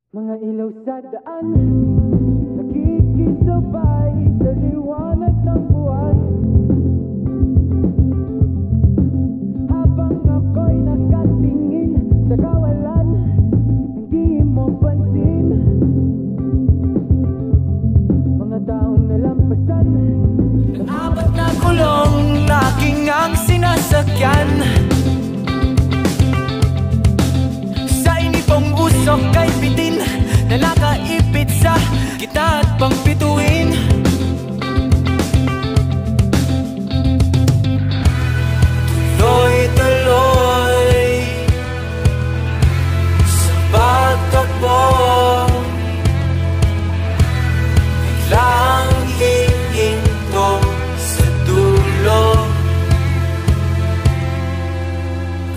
Mga ilaw sa daan, nakikisabay sa liwanag ng buwan. Habang ako'y nakatingin sa kawalan, hindi mo pansin mga taong nalampasan ng apat na kulong na aking ang sinasakyan. Sa inipong usok kay bitin na nakaipit sa gitna at pangpituin. Tuloy-tuloy sa pagtakbo, biglang hihinto sa dulo.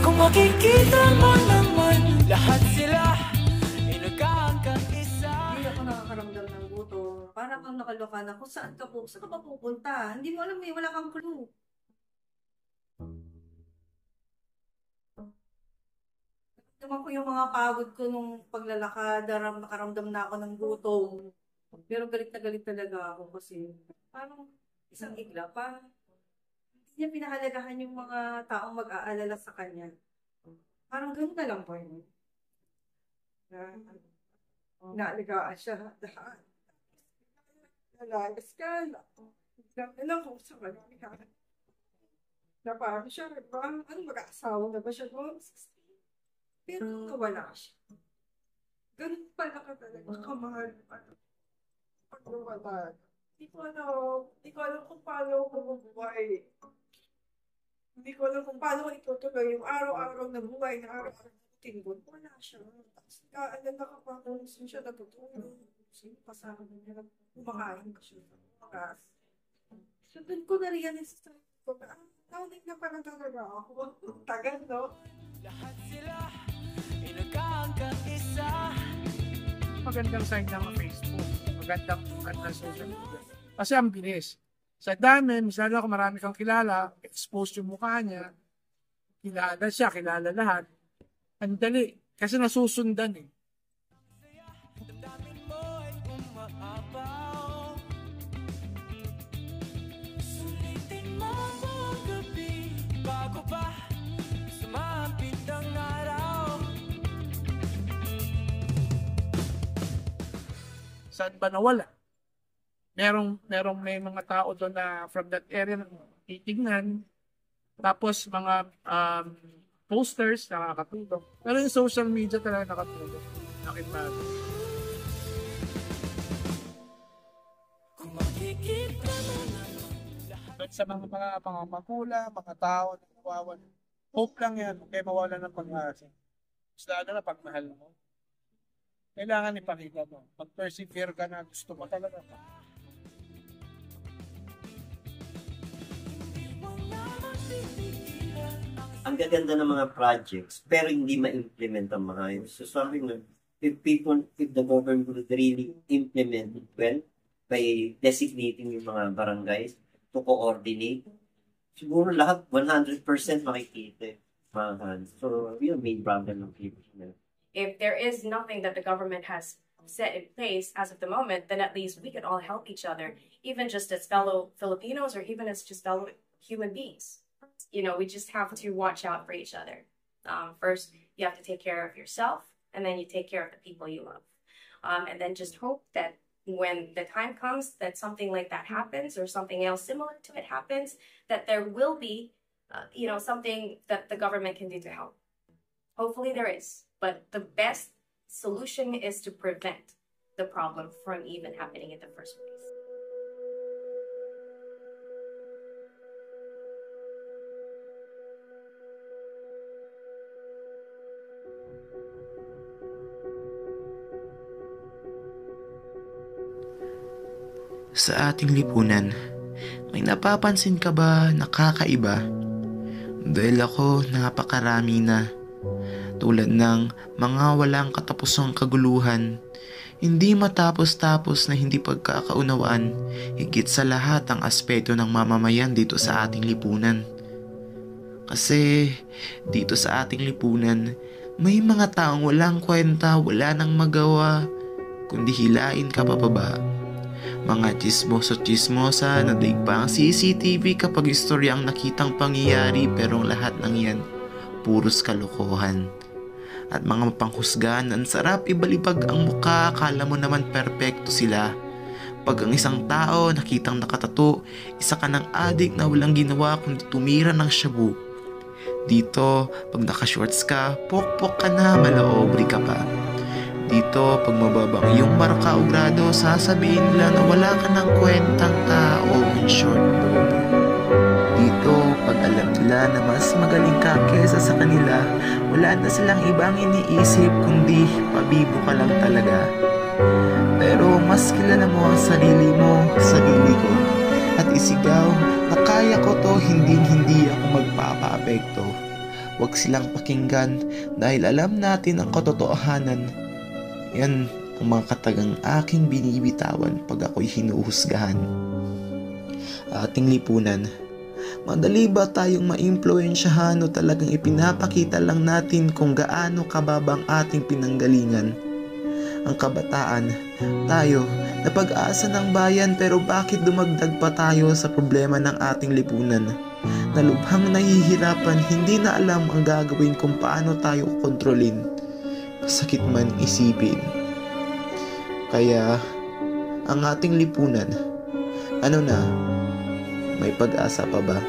Kung makikita mo naman, lahat sila ay nagkakaisa. Hindi ako nakakaramdam ng gutom. Parang kang nakaloka na kung saan ka pa pupunta. Hindi mo alam eh, wala kang clue. Naman ko yung mga pagod ko nung paglalakad, nakaramdam na ako ng gutom. Pero galit na galit talaga ako kasi parang isang igla pa. Hindi niya pinahalagahan yung mga taong mag-aalala sa kanya. Parang ganun na lang po yun. Naalagaan siya lahat. Nalagas ka. Alam kung sa kanya. Na parang siya, parang ano mag-aasawa na ba siya noong 16? Pero wala siya. Ganun pala ka talaga kamahal. Pag nawala. Hindi ko alam kung paano ako mabuhay. Hindi ko alam kung paano ko itutuloy yung araw-araw na buhay na araw-araw na tinggol. Wala siya. Tapos naalala ka pa kung saan siya natutulog. Sino kasama niya. Kumakain ka siya. Magas. So doon ko na-realize sa ko na naunay na parang talaga ako. Tagal, no? Lahat sila ay nagkakaisa. Magandang sign ng Facebook. Magandang social media. Kasi ang bilis. Sa dami, misali ako marami kang kilala, expose yung mukha niya, kilala siya, kilala lahat. Ang dali. Kasi nasusundan eh. Damdamin mo ay umaapaw. Sulitin mo buong gabi bago pa sumapit ang araw. Saan ba nawala? May mga tao doon na from that area na titignan. Tapos mga posters nakakatulong. Pero yung social media talaga nakatulong. Nakita. Kung makikita mo Doon sa mga magulang, mga tao na nawawalan. Hope lang yan. Huwag kayo mawalan ng pag-asa. Mas lalo na pagmahal mo. Kailangan ipakita mo. Pag-persevere ka na gusto mo talaga. Ang gaganda ng mga projects, pero hindi ma-implement ang mga yun. So sabi nga, if the government would really implement it well, by designating yung mga barangays to coordinate, siguro lahat 100% makikita. So, yun ang main problem ng Philippines. If there is nothing that the government has set in place as of the moment, then at least we could all help each other, even just as fellow Filipinos or even as just fellow human beings. You know, we just have to watch out for each other. First, you have to take care of yourself, and then you take care of the people you love. And then just hope that when the time comes that something like that happens or something else similar to it happens, that there will be, something that the government can do to help. Hopefully there is. But the best solution is to prevent the problem from even happening in the first place. Sa ating lipunan, may napapansin ka ba na kakaiba? Dahil ako napakarami na. Tulad ng mga walang katapusang kaguluhan, hindi matapos-tapos na hindi pagkakaunawaan, higit sa lahat ang aspeto ng mamamayan dito sa ating lipunan. Kasi dito sa ating lipunan, May mga taong walang kwenta, wala nang magawa, kundi hilain ka pababa. Mga chismoso-chismosa na daig pa ang CCTV kapag istorya ang nakitang pangyayari, pero ang lahat ng yan, puros kalokohan. At mga mapanghusgahan, ang sarap ibalibag ang muka, akala mo naman perpekto sila. Pag ang isang tao nakitang nakatato, isa ka ng adik na walang ginawa kundi tumira ng shabu. Dito, pag nakashorts ka, pokpok ka na, malaobri ka pa. Dito, pag mababang yung marka o grado, sasabihin nila na wala ka ng kwentang tao, in short. Dito, pag alam nila na mas magaling ka kesa sa kanila, wala na silang ibang iniisip kundi pabibo ka lang talaga. Pero mas kilala mo ang sarili mo, sarili ko, at isigaw na kaya ko to, hindi ako magpapaapekto. Huwag silang pakinggan dahil alam natin ang katotohanan. Yan ang mga katagang aking binibitawan pag ako'y hinuhusgahan. Ating lipunan, madali ba tayong maimpluwensyahan o talagang ipinapakita lang natin kung gaano kababang ating pinanggalingan? Ang kabataan, tayo, na pag-asa ng bayan, pero bakit dumagdag pa tayo sa problema ng ating lipunan? Na lubhang nahihirapan, hindi na alam ang gagawin kung paano tayo kontrolin. Masakit man isipin. Kaya, ang ating lipunan, ano na, may pag-asa pa ba?